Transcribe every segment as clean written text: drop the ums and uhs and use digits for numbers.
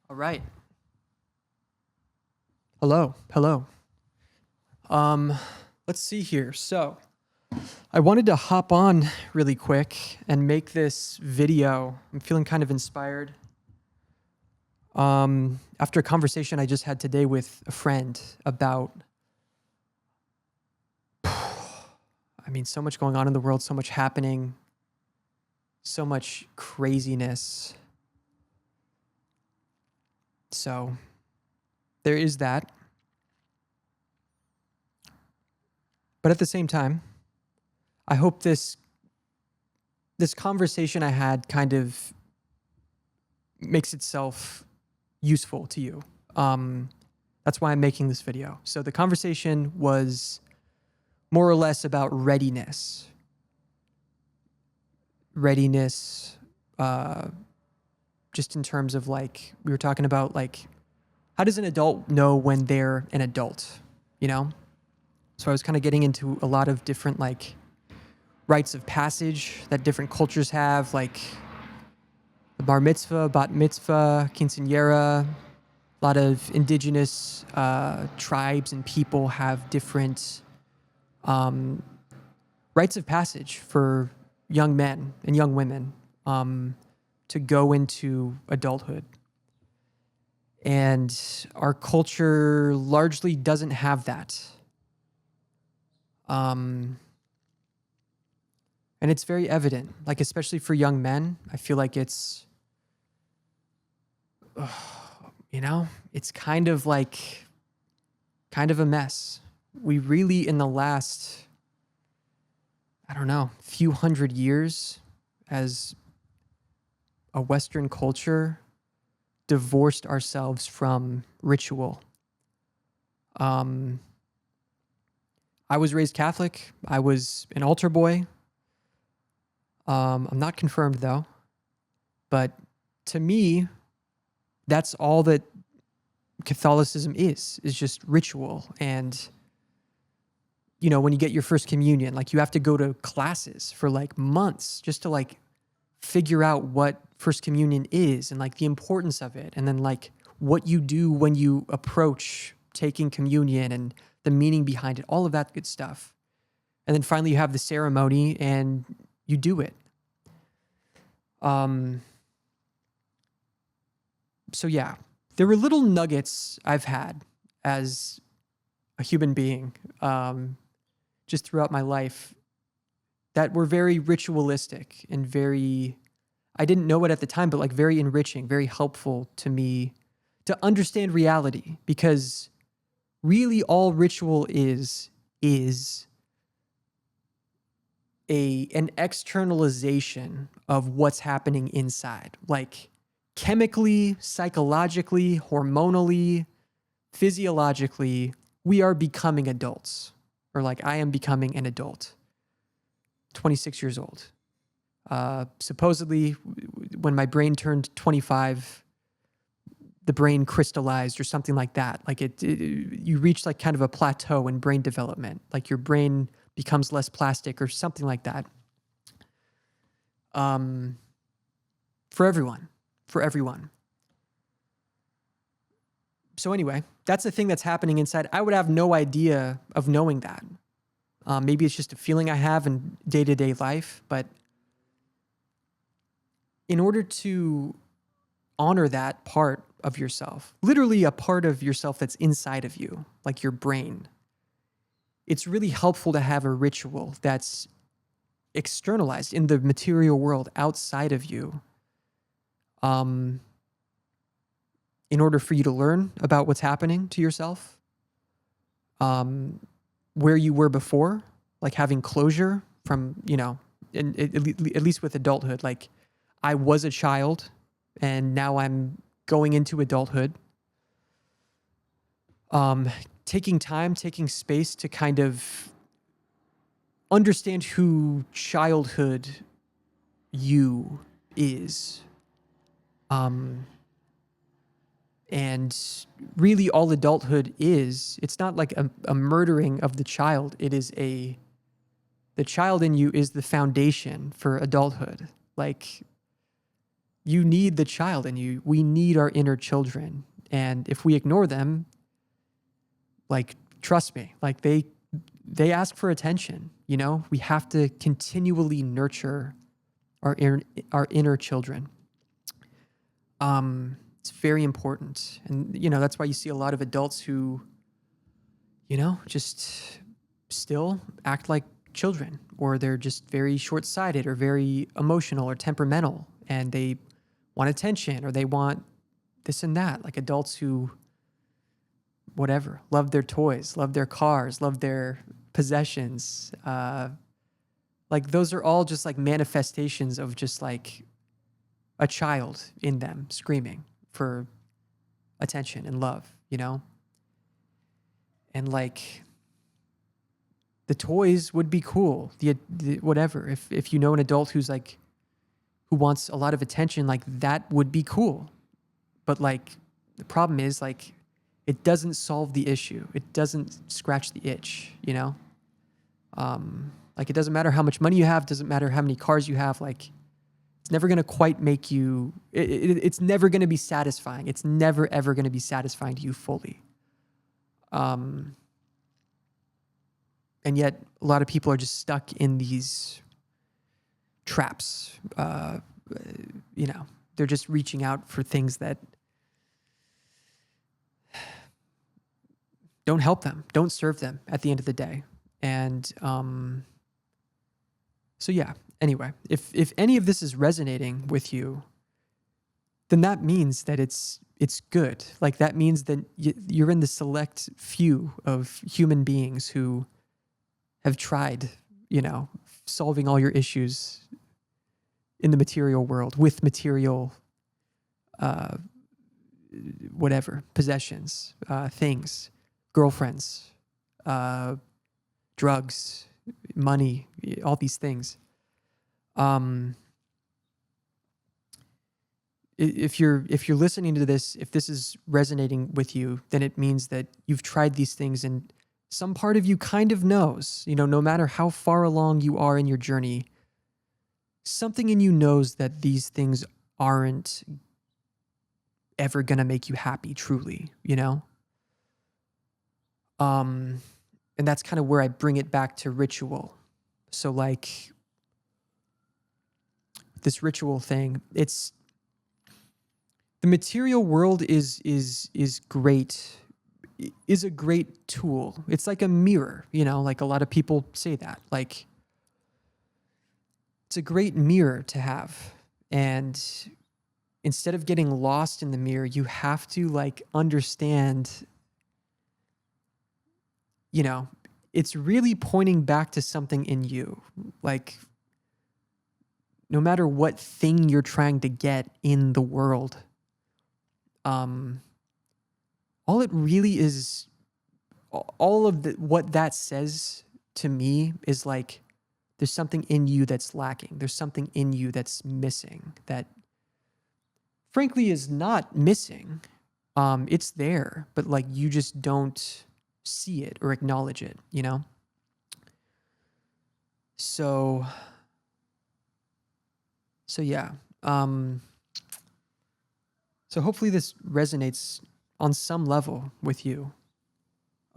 All right. Hello. Um, let's see here. So, I wanted to hop on really quick and make this video. I'm feeling kind of inspired. After a conversation I just had today with a friend about, so much going on in the world, so much happening, so much craziness. So, there is that. But at the same time, I hope this conversation I had kind of makes itself useful to you. That's why I'm making this video. So the conversation was more or less about readiness. Readiness, just in terms of we were talking about how does an adult know when they're an adult, you know? So I was kind of getting into a lot of different rites of passage that different cultures have, like the bar mitzvah, bat mitzvah, quinceañera. A lot of indigenous tribes and people have different rites of passage for young men and young women to go into adulthood. And our culture largely doesn't have that. And it's very evident, especially for young men. I feel like it's, it's kind of a mess. We really, in the last, few hundred years as a Western culture, divorced ourselves from ritual. I was raised Catholic. I was an altar boy. I'm not confirmed though, but to me, that's all that Catholicism is just ritual. And, when you get your first communion, you have to go to classes for months just to figure out what first communion is and the importance of it. And then what you do when you approach taking communion and the meaning behind it, all of that good stuff. And then finally you have the ceremony and you do it. So yeah, there were little nuggets I've had as a human being, just throughout my life that were very ritualistic and I didn't know it at the time, but very enriching, very helpful to me to understand reality, because really all ritual is an externalization of what's happening inside, chemically, psychologically, hormonally, physiologically. We are becoming adults, or I am becoming an adult, 26 years old. Supposedly, when my brain turned 25, the brain crystallized or something like that. You reach kind of a plateau in brain development. Your brain becomes less plastic or something like that. For everyone. So anyway, that's the thing that's happening inside. I would have no idea of knowing that. Maybe it's just a feeling I have in day-to-day life, but in order to honor that part of yourself, literally a part of yourself that's inside of you, your brain, it's really helpful to have a ritual that's externalized in the material world outside of you, in order for you to learn about what's happening to yourself, where you were before, having closure from, at least with adulthood, I was a child and now I'm going into adulthood. Taking time, taking space to kind of understand who childhood you is. And really all adulthood is, it's not a murdering of the child. It is the child in you is the foundation for adulthood. you need the child in you. We need our inner children. And if we ignore them, like, trust me, like they ask for attention, you know? We have to continually nurture our inner children. It's very important. And, you know, that's why you see a lot of adults who, you know, just still act like children, or they're just very short-sighted or very emotional or temperamental, and they want attention or they want this and that, like adults who, whatever, love their toys, love their cars, love their possessions. Like those are all just like manifestations of just like a child in them screaming for attention and love, you know? And like the toys would be cool. The whatever. If you know an adult who's like who wants a lot of attention, like that would be cool. But like the problem is like it doesn't solve the issue. It doesn't scratch the itch, you know? Like it doesn't matter how much money you have, doesn't matter how many cars you have, like it's never going to quite make you, it's never going to be satisfying. It's never, ever going to be satisfying to you fully. And yet a lot of people are just stuck in these traps. You know, they're just reaching out for things that don't help them, don't serve them at the end of the day. And so yeah, anyway, if any of this is resonating with you, then that means that it's good. Like that means that you're in the select few of human beings who have tried, you know, solving all your issues in the material world with material, whatever, possessions, things, girlfriends, drugs, money, all these things. If you're listening to this, if this is resonating with you, then it means that you've tried these things and some part of you kind of knows, you know, no matter how far along you are in your journey, something in you knows that these things aren't ever going to make you happy truly, you know? And that's kind of where I bring it back to ritual. So like this ritual thing, it's the material world is great, is a great tool. It's like a mirror, you know, like a lot of people say that, like it's a great mirror to have. And instead of getting lost in the mirror, you have to like understand, you know, it's really pointing back to something in you. Like no matter what thing you're trying to get in the world, all it really is, all of what that says to me is like, there's something in you that's lacking. There's something in you that's missing that frankly is not missing. It's there, but like you just don't see it or acknowledge it, you know? So yeah. So hopefully this resonates on some level with you.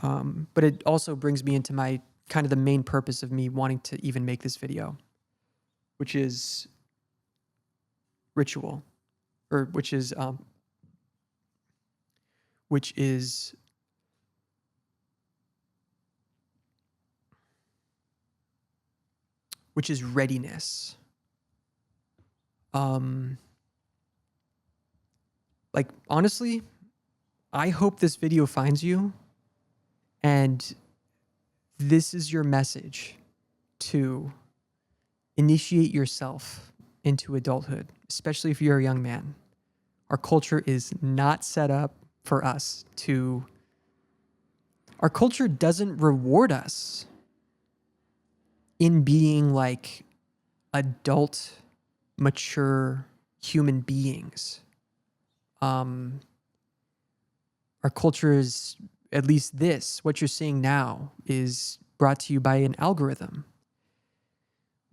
But it also brings me into my kind of the main purpose of me wanting to even make this video, which is ritual, or which is readiness. Like honestly, I hope this video finds you and this is your message to initiate yourself into adulthood, especially if you're a young man. Our culture is not set up for us to, our culture doesn't reward us in being like adult, mature human beings. Our culture is, at least this, what you're seeing now, is brought to you by an algorithm.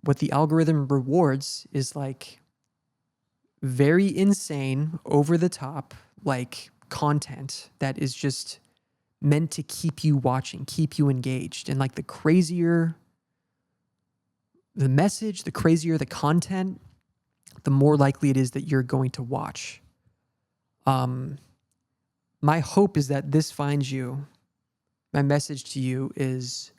What the algorithm rewards is like very insane, over the top, like content that is just meant to keep you watching, keep you engaged. And like the crazier the message, the crazier the content, the more likely it is that you're going to watch. My hope is that this finds you. My message to you is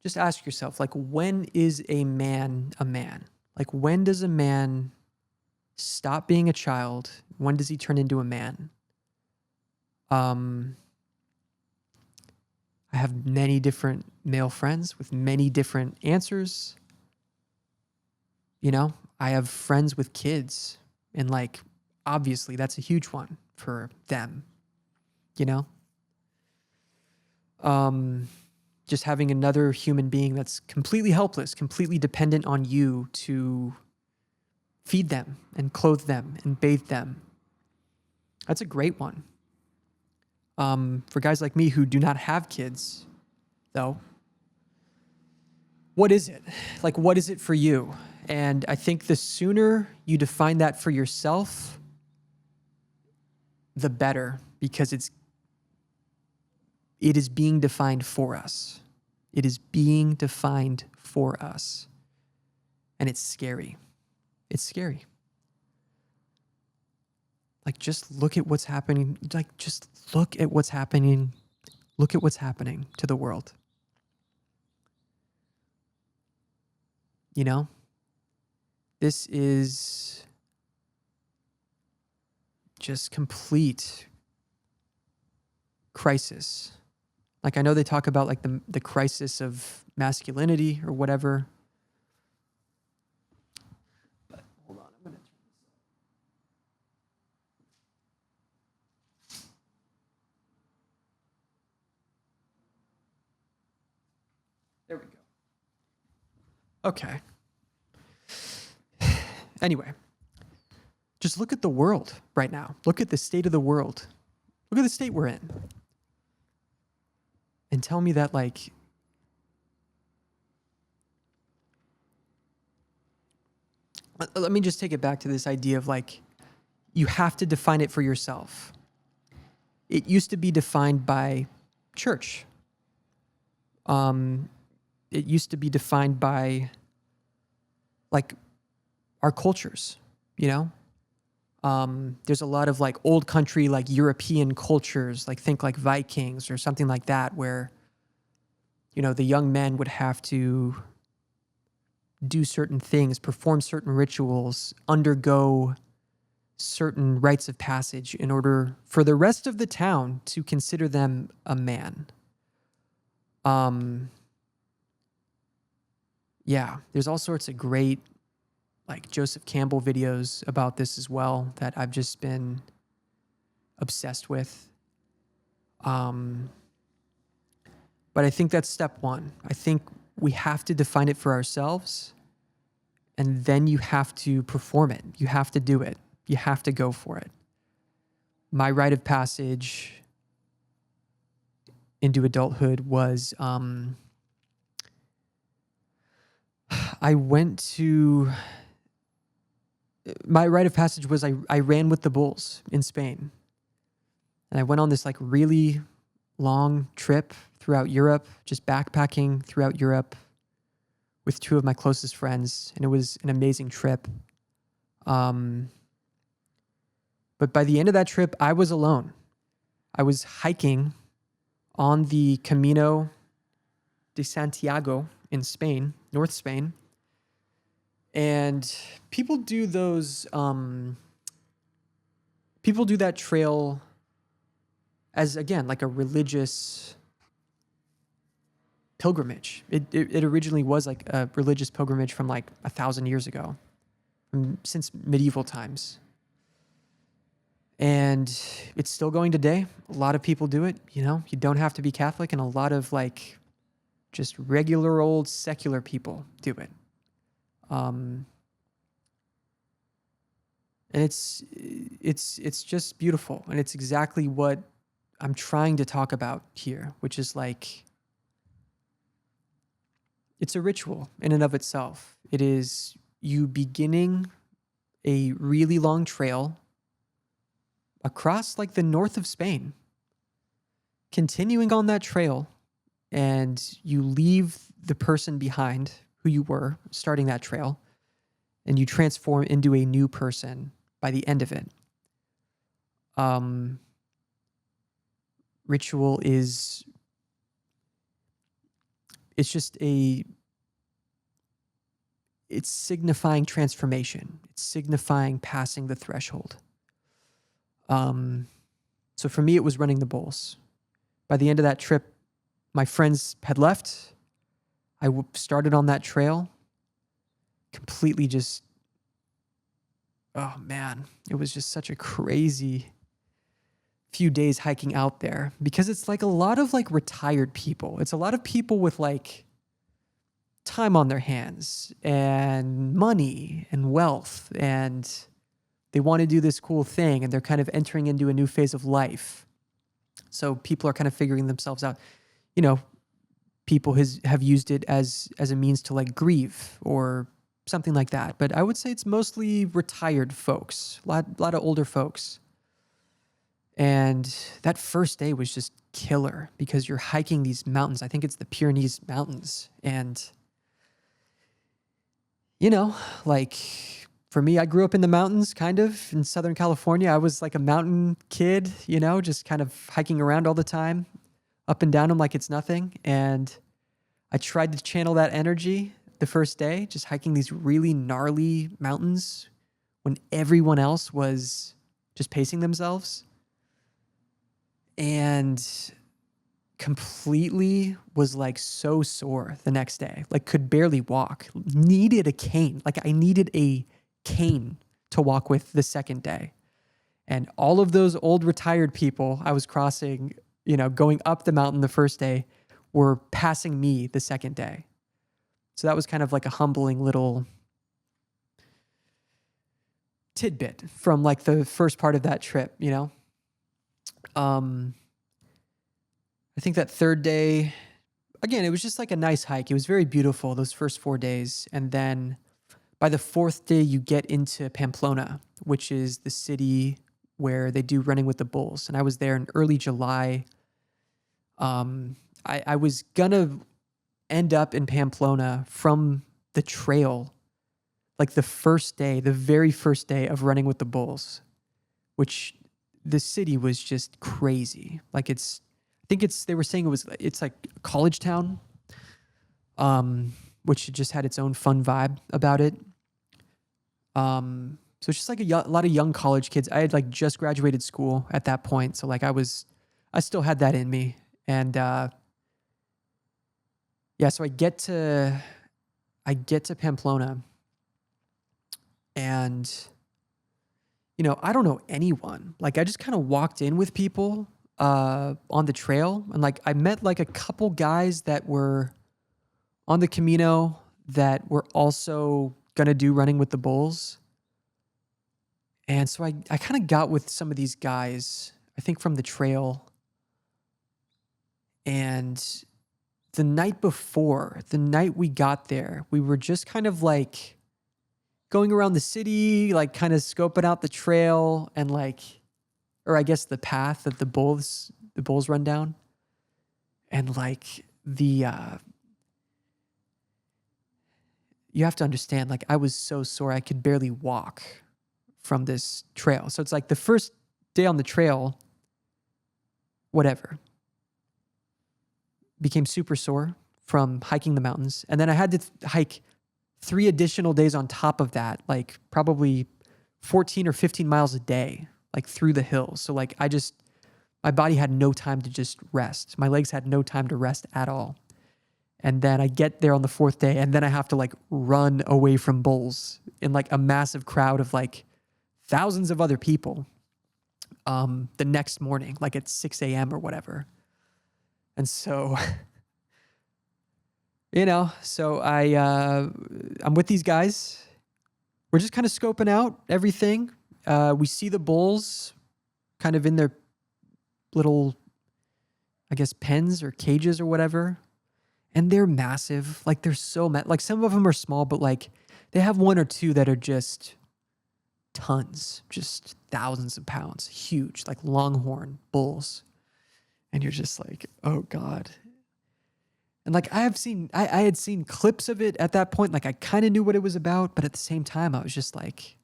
just ask yourself, like, when is a man a man? Like, when does a man stop being a child? When does he turn into a man? I have many different male friends with many different answers. You know, I have friends with kids, and like, obviously that's a huge one for them, you know? Just having another human being that's completely helpless, completely dependent on you to feed them and clothe them and bathe them. That's a great one. For guys like me who do not have kids, though, what is it? Like, what is it for you? And I think the sooner you define that for yourself, the better, because it is being defined for us. It is being defined for us. And it's scary. It's scary. Like, just look at what's happening. Like, just look at what's happening. Look at what's happening to the world. You know? This is just complete crisis. Like, I know they talk about like the crisis of masculinity or whatever. But hold on, I'm gonna turn this up. There we go. Okay. Anyway, just look at the world right now. Look at the state of the world. Look at the state we're in. And tell me that, like, let me just take it back to this idea of like, you have to define it for yourself. It used to be defined by church. It used to be defined by like our cultures, you know? There's a lot of like old country, like European cultures, like think like Vikings or something like that, where, you know, the young men would have to do certain things, perform certain rituals, undergo certain rites of passage in order for the rest of the town to consider them a man. Yeah, there's all sorts of great like Joseph Campbell videos about this as well that I've just been obsessed with. But I think that's step one. I think we have to define it for ourselves, and then you have to perform it. You have to do it. You have to go for it. My rite of passage into adulthood was my rite of passage was I ran with the bulls in Spain. And I went on this like really long trip throughout Europe, just backpacking throughout Europe with two of my closest friends. And it was an amazing trip. But by the end of that trip, I was alone. I was hiking on the Camino de Santiago in Spain, North Spain. And people do those, people do that trail as, again, like a religious pilgrimage. It originally was like a religious pilgrimage from like 1,000 years ago, since medieval times. And it's still going today. A lot of people do it, you know, you don't have to be Catholic, and a lot of like just regular old secular people do it. And it's just beautiful. And it's exactly what I'm trying to talk about here, which is like, it's a ritual in and of itself. It is you beginning a really long trail across like the north of Spain, continuing on that trail, and you leave the person behind who you were starting that trail, and you transform into a new person by the end of it. Ritual is, it's just it's signifying transformation. It's signifying passing the threshold. So for me, it was running the bulls. By the end of that trip, my friends had left. I started on that trail, completely just, oh man, it was just such a crazy few days hiking out there, because it's like a lot of like retired people. It's a lot of people with like time on their hands and money and wealth, and they want to do this cool thing, and they're kind of entering into a new phase of life. So people are kind of figuring themselves out. You know, people have used it as a means to like grieve or something like that. But I would say it's mostly retired folks, a lot of older folks. And that first day was just killer, because you're hiking these mountains. I think it's the Pyrenees Mountains. And, you know, like for me, I grew up in the mountains, kind of in Southern California. I was like a mountain kid, you know, just kind of hiking around all the time, up and down them like it's nothing. And I tried to channel that energy the first day, just hiking these really gnarly mountains when everyone else was just pacing themselves. And completely was like so sore the next day, like could barely walk, needed a cane. Like I needed a cane to walk with the second day. And all of those old retired people I was crossing, you know, going up the mountain the first day, were passing me the second day. So that was kind of like a humbling little tidbit from like the first part of that trip, you know? I think that third day, again, it was just like a nice hike. It was very beautiful those first 4 days. And then by the fourth day, you get into Pamplona, which is the city where they do running with the bulls. And I was there in early July. I was gonna end up in Pamplona from the trail, like the first day, the very first day of running with the bulls, which the city was just crazy. Like they were saying it's like a college town, which just had its own fun vibe about it. So it's just like a lot of young college kids. I had like just graduated school at that point. So like I still had that in me. And, yeah, so I get to Pamplona, and, you know, I don't know anyone. Like I just kind of walked in with people, on the trail, and like I met like a couple guys that were on the Camino that were also gonna do running with the bulls. And so I kind of got with some of these guys, I think from the trail. And the night before, the night we got there, we were just kind of like going around the city, like kind of scoping out the trail and like, or I guess the path that the bulls run down. And like you have to understand, like I was so sore, I could barely walk from this trail. So it's like the first day on the trail, whatever, became super sore from hiking the mountains. And then I had to hike 3 additional days on top of that, like probably 14 or 15 miles a day, like through the hills. So like my body had no time to just rest. My legs had no time to rest at all. And then I get there on the 4th day, and then I have to like run away from bulls in like a massive crowd of like thousands of other people, the next morning, like at 6 a.m. or whatever. And so, you know, so I'm with these guys. We're just kind of scoping out everything. We see the bulls kind of in their little, I guess, pens or cages or whatever. And they're massive. Like they're so like some of them are small, but like They have one or two that are just tons, just thousands of pounds, huge, like longhorn bulls. And you're just like, oh God. And like I had seen clips of it at that point. Like I kind of knew what it was about, but at the same time, I was just like,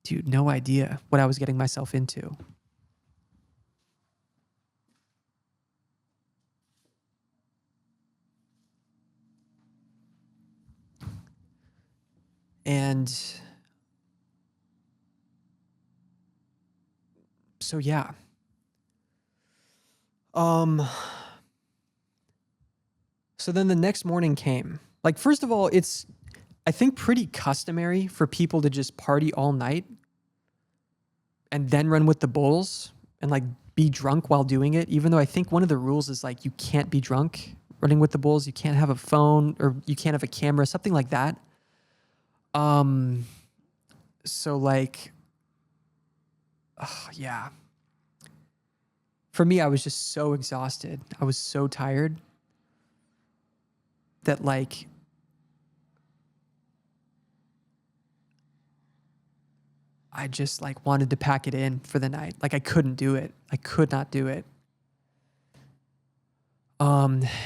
dude, no idea what I was getting myself into. And so yeah. So then the next morning came. Like, first of all, it's, I think, pretty customary for people to just party all night and then run with the bulls and like be drunk while doing it. Even though I think one of the rules is like you can't be drunk running with the bulls. You can't have a phone or you can't have a camera, something like that. So like, yeah. For me, I was just so exhausted. I was so tired that like I just like wanted to pack it in for the night. Like I couldn't do it. I could not do it.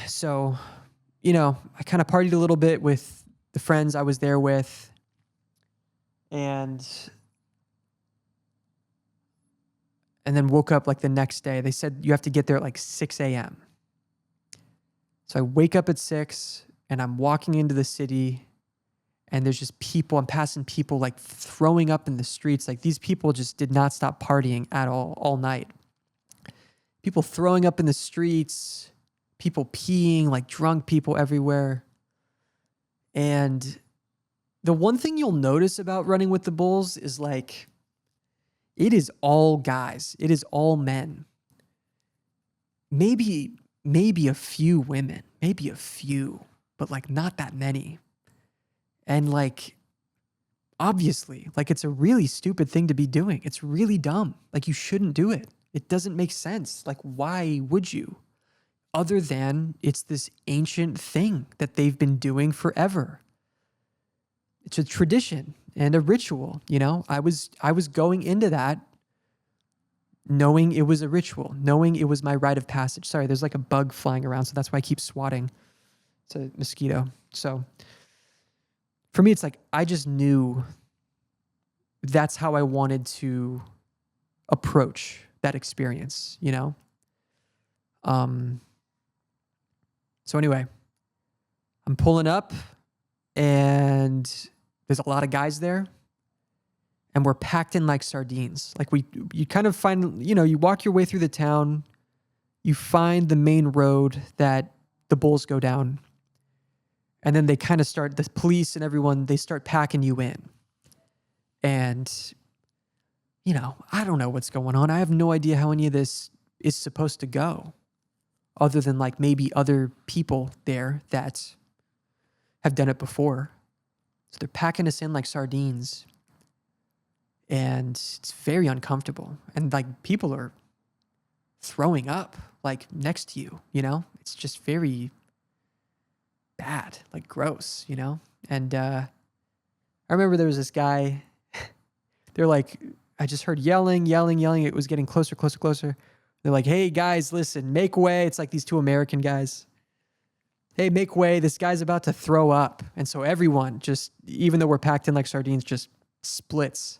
So, you know, I kind of partied a little bit with the friends I was there with, and then woke up like the next day. They said you have to get there at like 6 a.m. So I wake up at 6 and I'm walking into the city, and there's just people, I'm passing people like throwing up in the streets. Like these people just did not stop partying at all night. People throwing up in the streets, people peeing, like drunk people everywhere. And the one thing you'll notice about running with the bulls is like, it is all guys. It is all men. Maybe a few women, maybe a few, but like not that many. And like, obviously, like it's a really stupid thing to be doing. It's really dumb. Like you shouldn't do it. It doesn't make sense. Like why would you? Other than it's this ancient thing that they've been doing forever. It's a tradition and a ritual, you know? I was going into that knowing it was a ritual, knowing it was my rite of passage. Sorry, there's like a bug flying around, so that's why I keep swatting. It's a mosquito. So for me, it's like I just knew that's how I wanted to approach that experience, you know? So anyway, I'm pulling up and there's a lot of guys there, and we're packed in like sardines. Like you kind of find, you know, you walk your way through the town, you find the main road that the bulls go down, and then they kind of start, the police and everyone, they start packing you in. And, you know, I don't know what's going on. I have no idea how any of this is supposed to go, other than like maybe other people there that have done it before. So they're packing us in like sardines, and it's very uncomfortable. And like people are throwing up like next to you, you know? It's just very bad, like gross, you know? And I remember there was this guy, they're like, I just heard yelling. It was getting closer. They're like, hey guys, listen, make way. It's like these two American guys. Hey, make way. This guy's about to throw up. And so everyone just, even though we're packed in like sardines, just splits.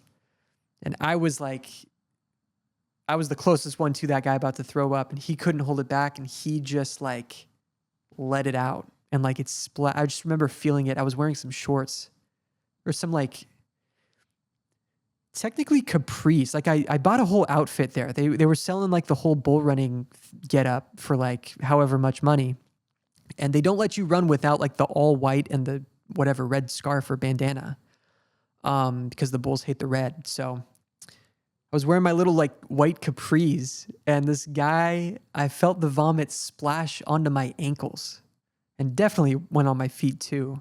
And I was the closest one to that guy about to throw up, and he couldn't hold it back, and he just like let it out. And like it splat. I just remember feeling it. I was wearing some shorts or some like technically capris. Like I bought a whole outfit there. They were selling like the whole bull running get up for like however much money. And they don't let you run without like the all white and the whatever red scarf or bandana, because the bulls hate the red. So I was wearing my little like white capris, and this guy, I felt the vomit splash onto my ankles, and definitely went on my feet too.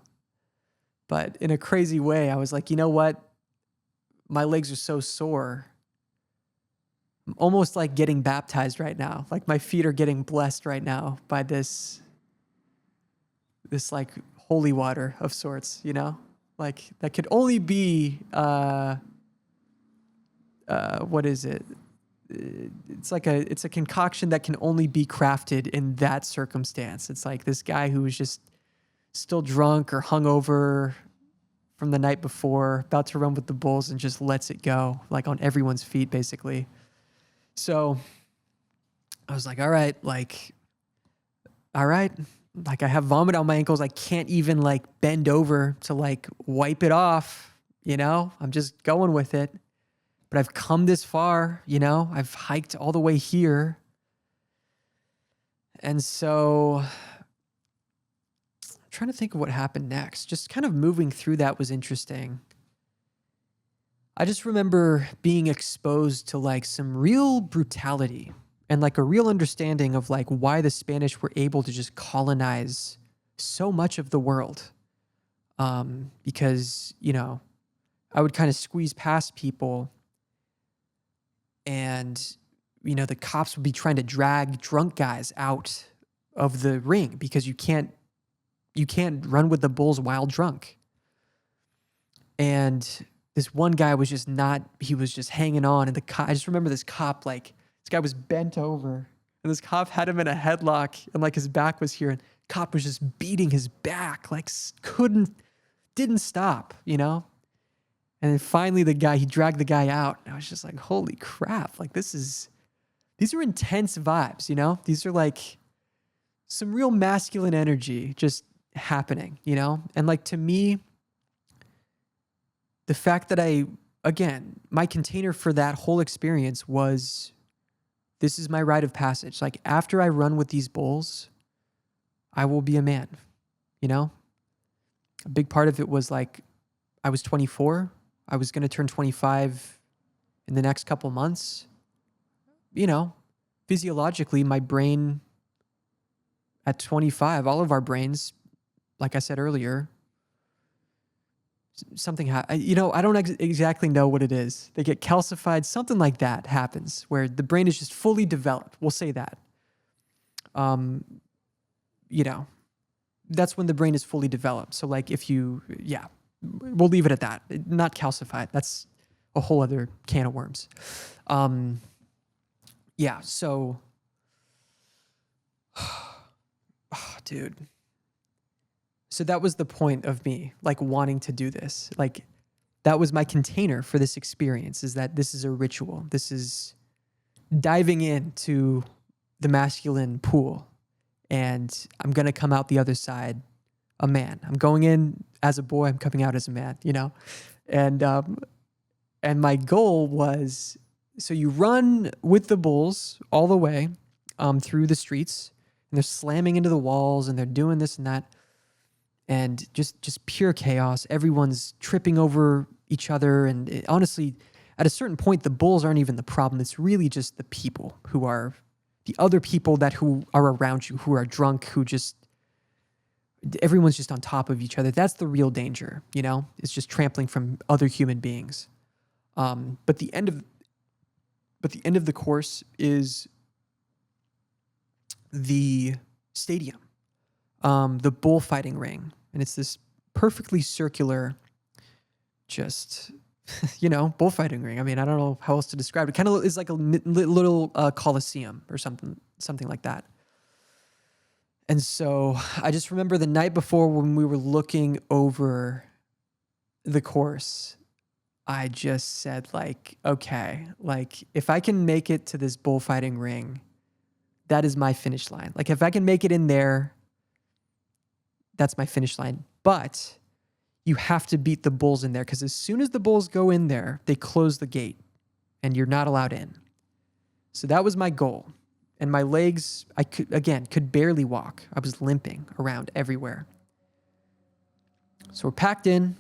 But in a crazy way, I was like, you know what? My legs are so sore. I'm almost like getting baptized right now. Like my feet are getting blessed right now by this like holy water of sorts, you know? Like that could only be, what is it? It's a concoction that can only be crafted in that circumstance. It's like this guy who was just still drunk or hungover from the night before, about to run with the bulls and just lets it go, like on everyone's feet, basically. So I was like, all right, like I have vomit on my ankles. I can't even like bend over to like wipe it off, you know? I'm just going with it. But I've come this far, you know? I've hiked all the way here. And so I'm trying to think of what happened next. Just kind of moving through that was interesting. I just remember being exposed to like some real brutality and like a real understanding of like why the Spanish were able to just colonize so much of the world. Because, you know, I would kind of squeeze past people and, you know, the cops would be trying to drag drunk guys out of the ring because you can't run with the bulls while drunk. And this one guy was just he was just hanging on. And I just remember this cop, like, this guy was bent over and this cop had him in a headlock and like his back was here and cop was just beating his back, like didn't stop, you know? And then finally he dragged the guy out. And I was just like, holy crap. Like these are intense vibes, you know? These are like some real masculine energy just happening, you know? And like to me, the fact that my container for that whole experience was, this is my rite of passage. Like after I run with these bulls, I will be a man, you know? A big part of it was like, I was 24. I was going to turn 25 in the next couple months. You know, physiologically, my brain at 25, all of our brains, like I said earlier, I don't exactly know what it is. They get calcified. Something like that happens where the brain is just fully developed. We'll say that. You know, that's when the brain is fully developed. So like we'll leave it at that. Not calcified. That's a whole other can of worms. So, dude. So that was the point of me, like, wanting to do this. Like, that was my container for this experience, is that this is a ritual. This is diving into the masculine pool, and I'm going to come out the other side a man. I'm going in as a boy, I'm coming out as a man, you know? And my goal was, so you run with the bulls all the way through the streets, and they're slamming into the walls, and they're doing this and that. And just pure chaos. Everyone's tripping over each other. And honestly, at a certain point, the bulls aren't even the problem. It's really just the people who are the other people who are around you, who are drunk, everyone's just on top of each other. That's the real danger, you know? It's just trampling from other human beings. But the end of the course is the stadium. The bullfighting ring. And it's this perfectly circular, just, you know, bullfighting ring. I mean, I don't know how else to describe it. Kind of is like a little coliseum or something like that. And so I just remember the night before when we were looking over the course, I just said like, okay, like if I can make it to this bullfighting ring, that is my finish line. Like if I can make it in there, that's my finish line. But you have to beat the bulls in there, because as soon as the bulls go in there, they close the gate and you're not allowed in. So that was my goal. And my legs, I could barely walk. I was limping around everywhere. So we're packed in.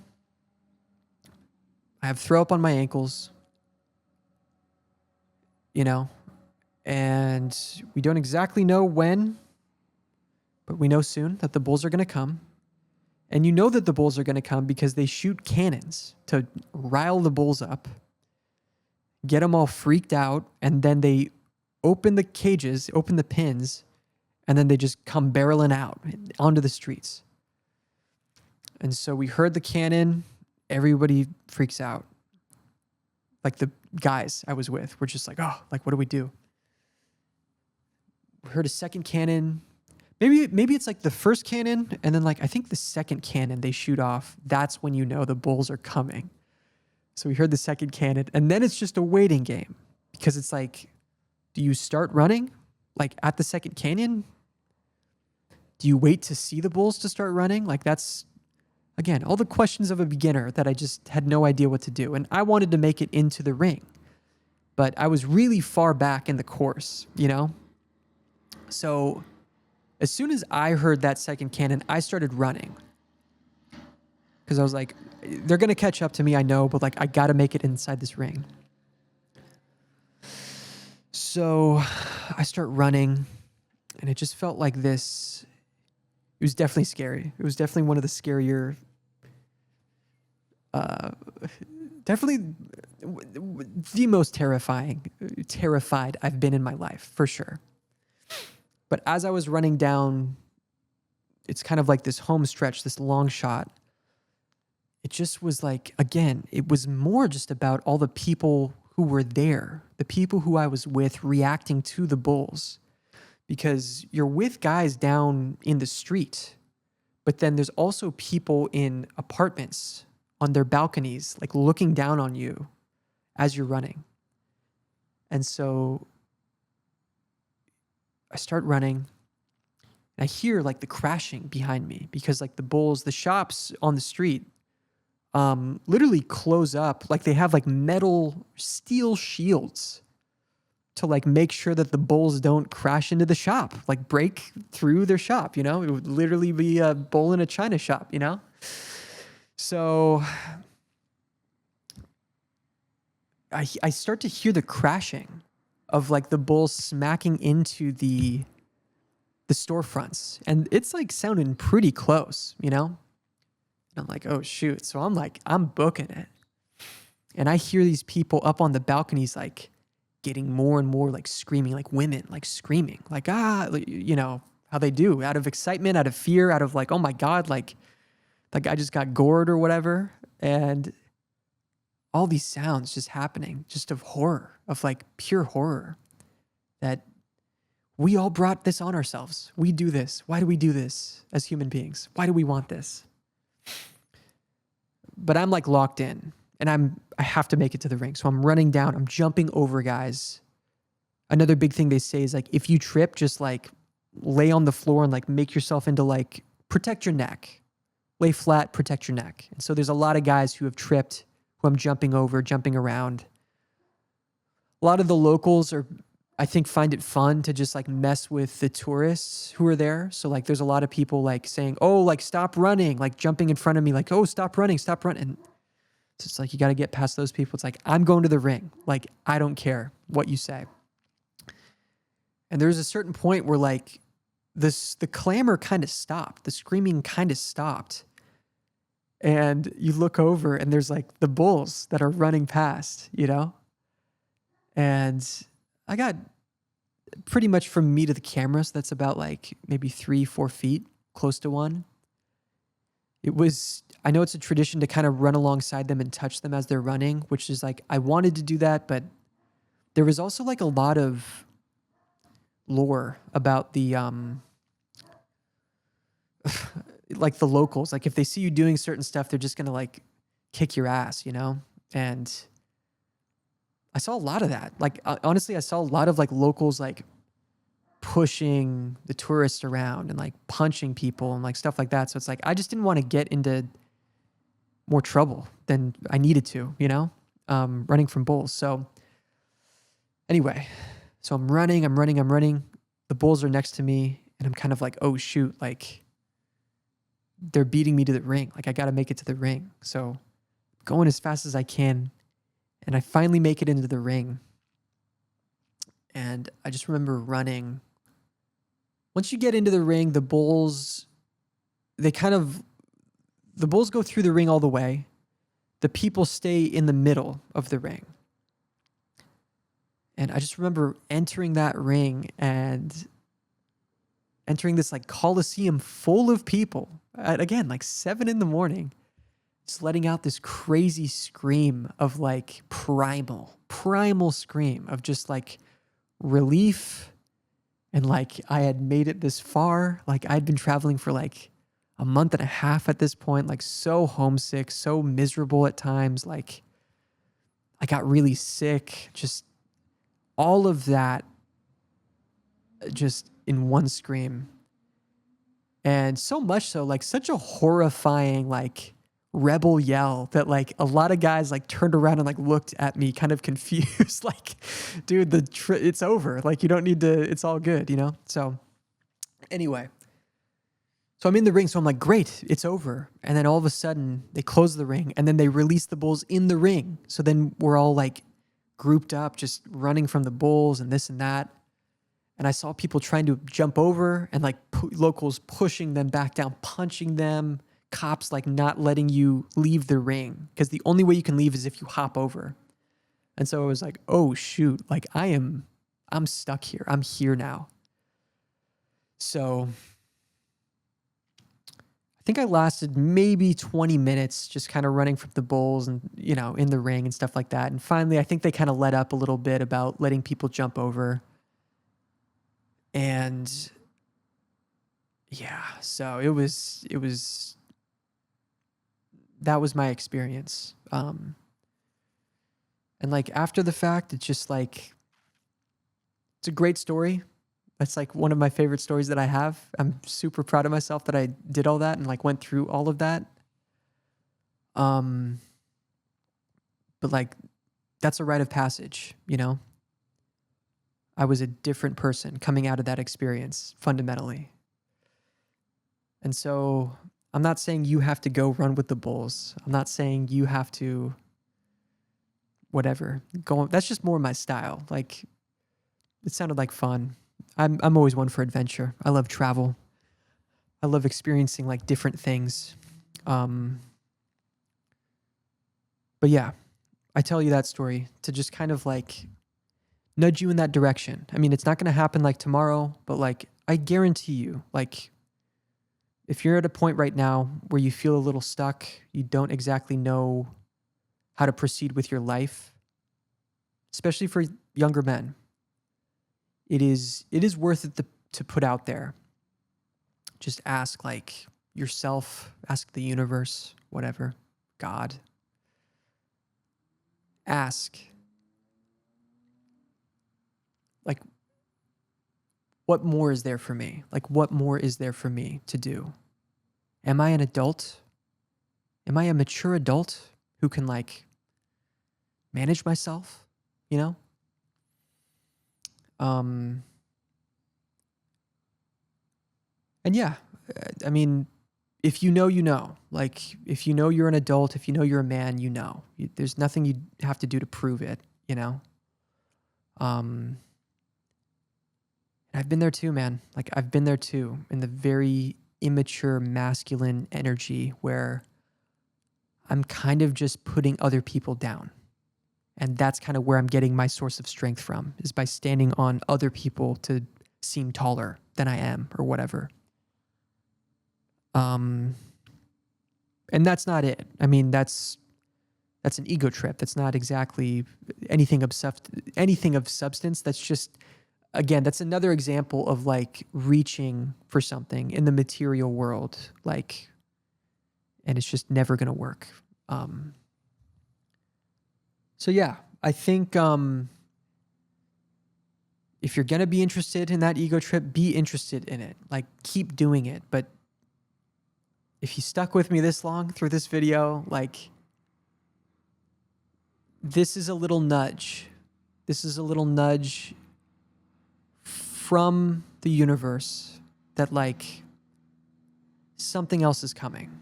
I have throw up on my ankles, you know, and we don't exactly know when, but we know soon that the bulls are going to come. And you know that the bulls are going to come because they shoot cannons to rile the bulls up, get them all freaked out, and then they open the cages, open the pins, and then they just come barreling out onto the streets. And so we heard the cannon. Everybody freaks out. Like the guys I was with were just like, oh, like, what do we do? We heard a second cannon. Maybe it's like the first cannon, and then like I think the second cannon they shoot off, that's when you know the bulls are coming. So we heard the second cannon, and then it's just a waiting game, because it's like, do you start running like at the second canyon? Do you wait to see the bulls to start running? Like, that's, again, all the questions of a beginner that I just had no idea what to do. And I wanted to make it into the ring, but I was really far back in the course, you know? So as soon as I heard that second cannon, I started running, because I was like, they're going to catch up to me, I know, but like, I got to make it inside this ring. So I start running, and it just felt like this. It was definitely scary. It was definitely one of the scarier, definitely the most terrified I've been in my life, for sure. But as I was running down, it's kind of like this home stretch, this long shot. It just was like, again, it was more just about all the people who were there, the people who I was with reacting to the bulls. Because you're with guys down in the street, but then there's also people in apartments on their balconies, like looking down on you as you're running. And so I start running, and I hear like the crashing behind me, because like the bulls, the shops on the street, literally close up. Like they have like metal steel shields to like make sure that the bulls don't crash into the shop, like break through their shop, you know? It would literally be a bull in a china shop, you know? So I start to hear the crashing of like the bulls smacking into the storefronts, and it's like sounding pretty close, you know? And I'm like, oh shoot. So I'm booking it. And I hear these people up on the balconies, like getting more and more like screaming, like women, like screaming, like, you know, how they do, out of excitement, out of fear, out of like, oh my God, like that guy just got gored or whatever. And all these sounds just happening, just of horror, of like pure horror, that we all brought this on ourselves. We do this. Why do we do this as human beings? Why do we want this? But I'm like locked in, and I have to make it to the ring. So I'm running down, I'm jumping over guys. Another big thing they say is like, if you trip, just like lay on the floor and like make yourself into like, protect your neck, lay flat, protect your neck. And so there's a lot of guys who have tripped, who I'm jumping over, jumping around. A lot of the locals I think find it fun to just like mess with the tourists who are there. So like there's a lot of people like saying, oh, like stop running, like jumping in front of me, like, oh, stop running. And so it's like, you got to get past those people. It's like, I'm going to the ring. Like, I don't care what you say. And there's a certain point where like the clamor kind of stopped. The screaming kind of stopped. And you look over and there's like the bulls that are running past, you know? And I got pretty much from me to the camera, so that's about like maybe 3-4 feet, close to one. I know it's a tradition to kind of run alongside them and touch them as they're running, which is like, I wanted to do that, but there was also like a lot of lore about the, like the locals. Like if they see you doing certain stuff, they're just going to like kick your ass, you know? And I saw a lot of that. Like, honestly, I saw a lot of like locals like pushing the tourists around and like punching people and like stuff like that. So it's like, I just didn't want to get into more trouble than I needed to, you know, running from bulls. So anyway, so I'm running. The bulls are next to me, and I'm kind of like, oh shoot, like they're beating me to the ring. Like I got to make it to the ring. So I'm going as fast as I can. And I finally make it into the ring. And I just remember running. Once you get into the ring, the bulls go through the ring all the way. The people stay in the middle of the ring. And I just remember entering that ring and entering this like coliseum full of people. again, like 7 in the morning, just letting out this crazy scream of like primal scream of just like relief. And like I had made it this far. Like I'd been traveling for like a month and a half at this point, like so homesick, so miserable at times. Like I got really sick, just all of that just in one scream. And so much so, like such a horrifying, like rebel yell that like a lot of guys like turned around and like looked at me kind of confused. Like, dude, it's over. Like you don't need to, it's all good, you know? So anyway, so I'm in the ring. So I'm like, great, it's over. And then all of a sudden they close the ring and then they release the bulls in the ring. So then we're all like grouped up, just running from the bulls and this and that. And I saw people trying to jump over and like locals pushing them back down, punching them, cops like not letting you leave the ring because the only way you can leave is if you hop over. And so I was like, oh shoot, like I'm stuck here. I'm here now. So I think I lasted maybe 20 minutes just kind of running from the bulls and, you know, in the ring and stuff like that. And finally, I think they kind of let up a little bit about letting people jump over. And yeah, so that was my experience. And like after the fact, it's just like, it's a great story. It's like one of my favorite stories that I have. I'm super proud of myself that I did all that and like went through all of that. But like, that's a rite of passage, you know? I was a different person coming out of that experience fundamentally. And so I'm not saying you have to go run with the bulls. I'm not saying you have to whatever. Go. That's just more my style. Like it sounded like fun. I'm always one for adventure. I love travel. I love experiencing like different things. But yeah, I tell you that story to just kind of like nudge you in that direction. I mean, it's not going to happen like tomorrow, but like I guarantee you, like if you're at a point right now where you feel a little stuck, you don't exactly know how to proceed with your life, especially for younger men, it is worth it to put out there. Just ask like yourself, ask the universe, whatever, God. Ask like, what more is there for me? Like, what more is there for me to do? Am I an adult? Am I a mature adult who can like manage myself, you know? And yeah, I mean, if you know, you know. Like, if you know you're an adult, if you know you're a man, you know. There's nothing you have to do to prove it, you know? I've been there too, man. Like, I've been there too, in the very immature masculine energy where I'm kind of just putting other people down. And that's kind of where I'm getting my source of strength from, is by standing on other people to seem taller than I am or whatever. And that's not it. I mean, that's an ego trip. That's not exactly anything of substance. That's just, again, that's another example of like reaching for something in the material world, like, and it's just never going to work. So yeah, I think if you're going to be interested in that ego trip, be interested in it. Like, keep doing it. But if you stuck with me this long through this video, like, this is a little nudge. This is a little nudge from the universe that like something else is coming,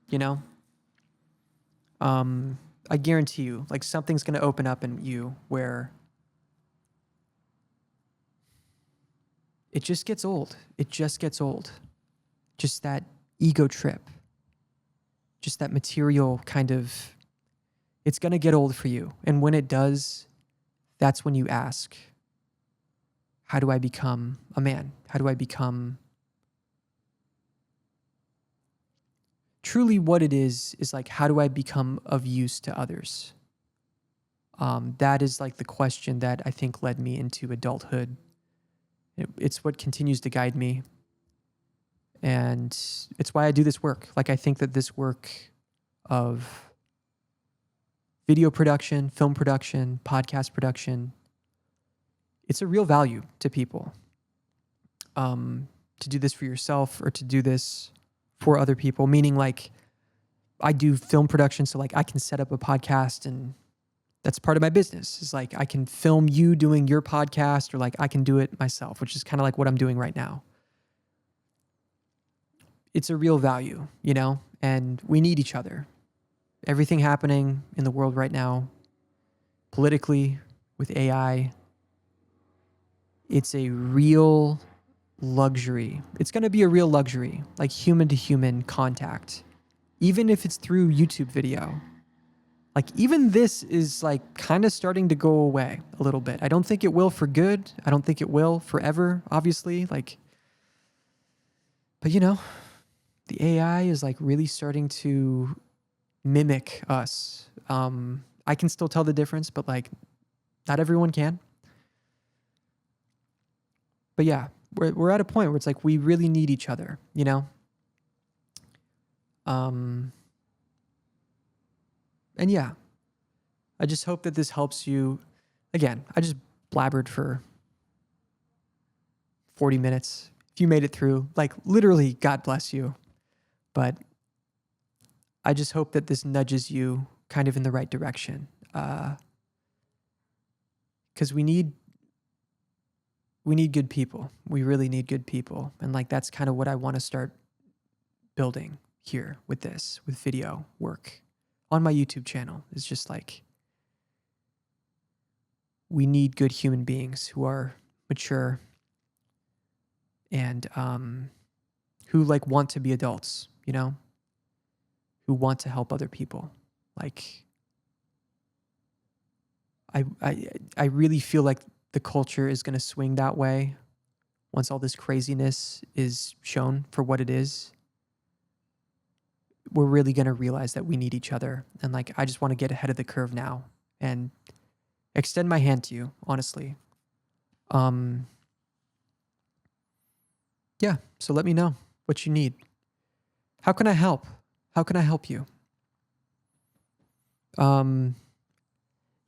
you know? I guarantee you, like something's going to open up in you where it just gets old. It just gets old. Just that ego trip. Just that material kind of, it's going to get old for you. And when it does, that's when you ask, how do I become a man? How do I become truly what it is like, how do I become of use to others? That is like the question that I think led me into adulthood. It's what continues to guide me. And it's why I do this work. Like, I think that this work of video production, film production, podcast production, it's a real value to people. To do this for yourself or to do this for other people, meaning like I do film production, so like I can set up a podcast and that's part of my business. Is like I can film you doing your podcast, or like I can do it myself, which is kind of like what I'm doing right now. It's a real value, you know, and we need each other. Everything happening in the world right now, politically, with AI, it's a real luxury. It's going to be a real luxury, like human to human contact, even if it's through YouTube video. Like even this is like kind of starting to go away a little bit. I don't think it will for good. I don't think it will forever, obviously. Like, but you know, the AI is like really starting to mimic us. I can still tell the difference, but like not everyone can. But yeah, we're at a point where it's like we really need each other, you know? And yeah, I just hope that this helps you. Again, I just blabbered for 40 minutes. If you made it through, like literally, God bless you. But I just hope that this nudges you kind of in the right direction. Because we need good people. We really need good people. And like that's kind of what I want to start building here with this, with video work on my YouTube channel. It's just like we need good human beings who are mature and who like want to be adults, you know, who want to help other people. Like I really feel like the culture is going to swing that way once all this craziness is shown for what it is. We're really going to realize that we need each other. And like, I just want to get ahead of the curve now and extend my hand to you, honestly. Yeah. So let me know what you need. How can I help? How can I help you?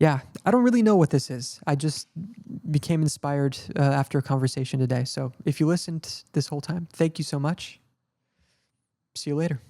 Yeah, I don't really know what this is. I just became inspired after a conversation today. So if you listened this whole time, thank you so much. See you later.